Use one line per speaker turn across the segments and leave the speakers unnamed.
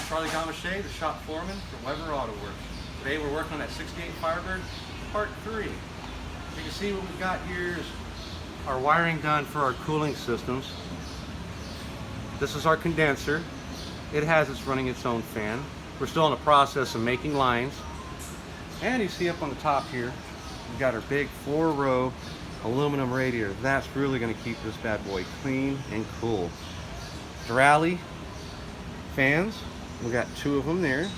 Charlie Gamache, the shop foreman for Weber Auto Works. Today we're working on that 68 Firebird Part 3. You can see what we've got here is our wiring done for our cooling systems. This is our condenser. It has running its own fan. We're still in the process of making lines. And you see up on the top here, we've got our big 4-row aluminum radiator. That's really going to keep this bad boy clean and cool. Durali fans, we got 2 of them there.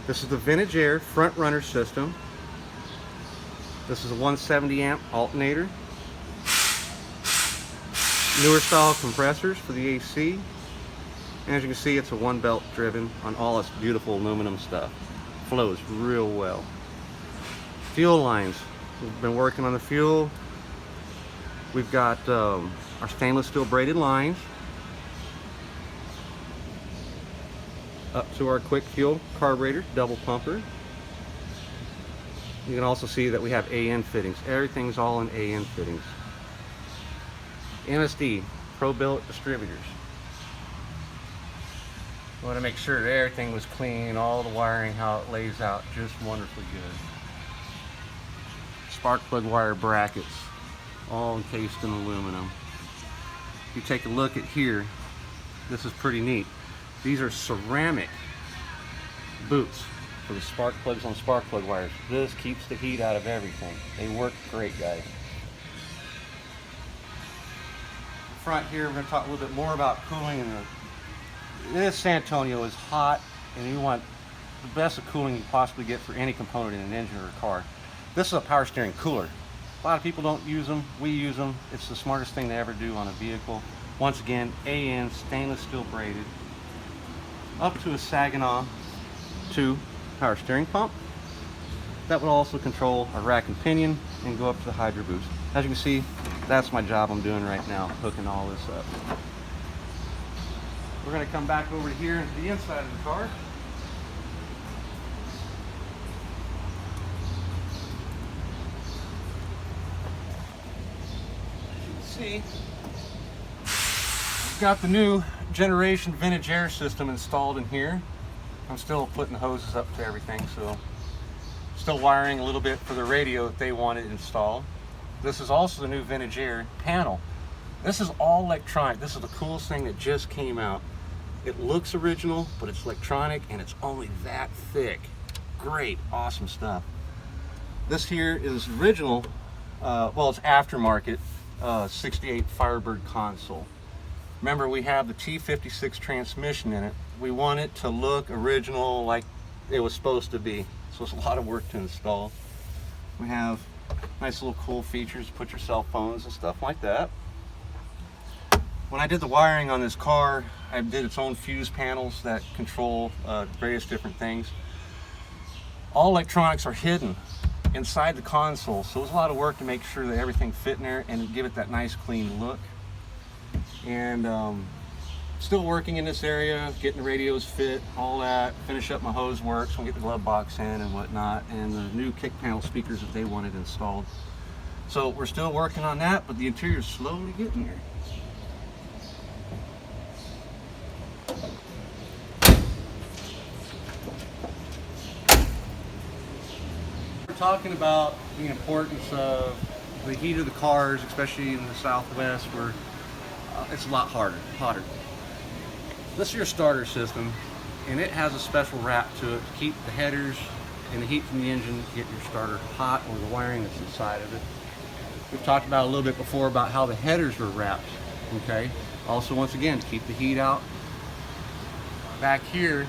This is the Vintage Air front runner system. This is a 170 amp alternator. Newer style compressors for the AC. And as you can see, it's a 1-belt driven on all this beautiful aluminum stuff. Flows real well. Fuel lines. We've been working on the fuel. We've got our stainless steel braided lines up to our quick fuel carburetor, double pumper. You can also see that we have AN fittings. Everything's all in AN fittings. MSD, Pro Billet Distributors. We want to make sure that everything was clean, all the wiring, how it lays out, just wonderfully good. Spark plug wire brackets, all encased in aluminum. If you take a look at here, this is pretty neat. These are ceramic boots for the spark plugs on spark plug wires. This keeps the heat out of everything. They work great, guys. Front here, we're going to talk a little bit more about cooling. This San Antonio is hot, and you want the best of cooling you possibly get for any component in an engine or a car. This is a power steering cooler. A lot of people don't use them. We use them. It's the smartest thing to ever do on a vehicle. Once again, AN stainless steel braided. Up to a Saginaw 2 power steering pump. That would also control a rack and pinion and go up to the Hydro Boost. As you can see, that's my job I'm doing right now, hooking all this up. We're going to come back over here into the inside of the car. As you can see, we've got the new generation Vintage Air system installed in here. I'm still putting the hoses up to everything, so still wiring a little bit for the radio that they wanted installed. This is also the new Vintage Air panel. This is all electronic. This is the coolest thing that just came out. It looks original, but it's electronic and it's only that thick. Great, awesome stuff. This here is original, well, it's aftermarket 68 Firebird console. Remember, we have the T56 transmission in it. We want it to look original like it was supposed to be. So it's a lot of work to install. We have nice little cool features to put your cell phones and stuff like that. When I did the wiring on this car, I did its own fuse panels that control various different things. All electronics are hidden inside the console, so it was a lot of work to make sure that everything fit in there and give it that nice clean look. And still working in this area, getting the radios fit, all that, finish up my hose work, so we get the glove box in and whatnot, and the new kick panel speakers that they wanted installed. So we're still working on that, but the interior is slowly getting there. We're talking about the importance of the heat of the cars, especially in the Southwest, where it's a lot hotter. This is your starter system, and it has a special wrap to it to keep the headers and the heat from the engine, get your starter hot, or the wiring that's inside of it. We've talked about a little bit before about how the headers were wrapped, okay? Also, once again, keep the heat out. Back here,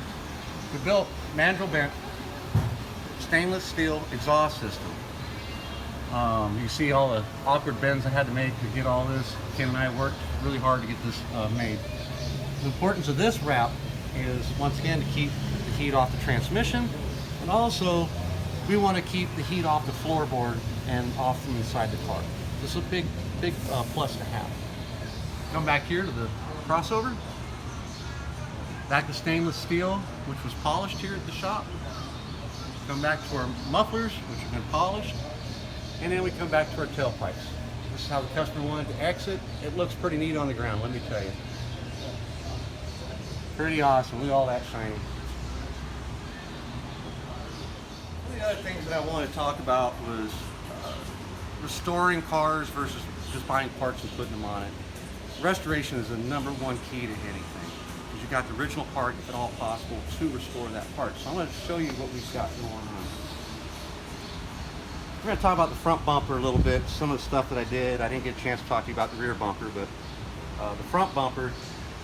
we built mandrel bent stainless steel exhaust system. You see all the awkward bends I had to make to get all this. Kim and I worked really hard to get this made. The importance of this wrap is, once again, to keep the heat off the transmission, and also we want to keep the heat off the floorboard and off from inside the car. This is a big plus to have. Come back here to the crossover. Back to stainless steel, which was polished here at the shop. Come back to our mufflers, which have been polished. And then we come back to our tailpipes. This is how the customer wanted to exit. It looks pretty neat on the ground, let me tell you. Pretty awesome, look at all that shiny. the other things that I wanted to talk about was restoring cars versus just buying parts and putting them on it. Restoration is the #1 key to anything, because you got the original part, if at all possible, to restore that part. So I'm going to show you what we've got going on. We're going to talk about the front bumper a little bit, some of the stuff that I did. I didn't get a chance to talk to you about the rear bumper, but the front bumper,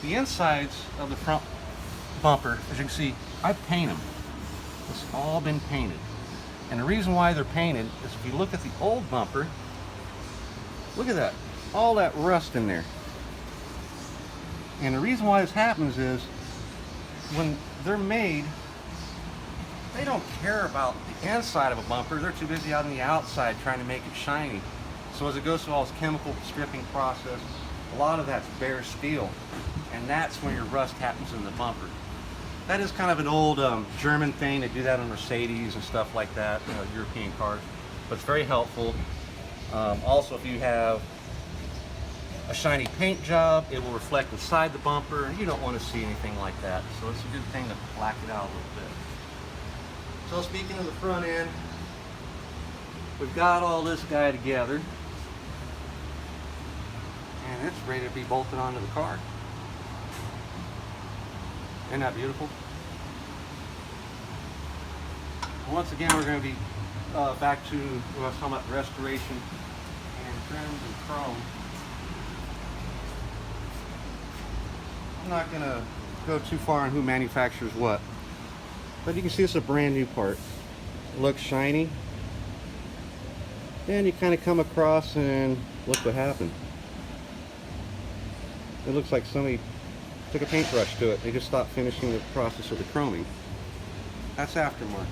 the insides of the front bumper, as you can see, I paint them. It's all been painted. And the reason why they're painted is if you look at the old bumper, look at that, all that rust in there. And the reason why this happens is when they're made, they don't care about the inside of a bumper. They're too busy out on the outside trying to make it shiny. So as it goes through all this chemical stripping process, a lot of that's bare steel. And that's when your rust happens in the bumper. That is kind of an old German thing. They do that on Mercedes and stuff like that, you know, European cars. But it's very helpful. Also, if you have a shiny paint job, it will reflect inside the bumper, and you don't want to see anything like that. So it's a good thing to black it out a little bit. So speaking of the front end, we've got all this guy together, and it's ready to be bolted onto the car. Isn't that beautiful? Once again, we're going to be back to what I was talking about, restoration and trims and chrome. I'm not going to go too far on who manufactures what, but you can see this is a brand new part. It looks shiny. Then you kind of come across and look what happened. It looks like somebody took a paintbrush to it. They just stopped finishing the process of the chroming. That's aftermarket.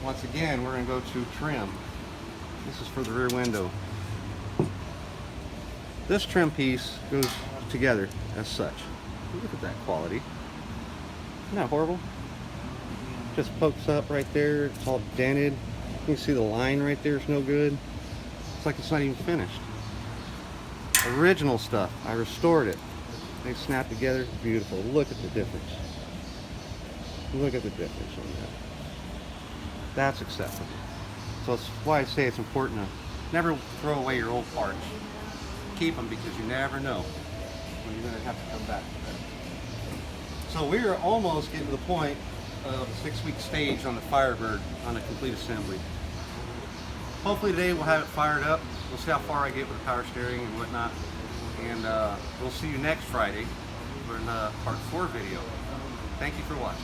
Once again, we're going to go to trim. This is for the rear window. This trim piece goes together as such. Look at that quality. Isn't that horrible? Just pokes up right there. It's all dented. You can see the line right there is no good. It's like it's not even finished. Original stuff. I restored it. They snapped together. Beautiful. Look at the difference. Look at the difference on that. That's acceptable. So it's why I say it's important to never throw away your old parts. Keep them, because you never know when you're going to have to come back to them. So we are almost getting to the point of a 6-week stage on the Firebird on a complete assembly. Hopefully today we'll have it fired up. We'll see how far I get with the power steering and whatnot. And we'll see you next Friday for a part 4 video. Thank you for watching.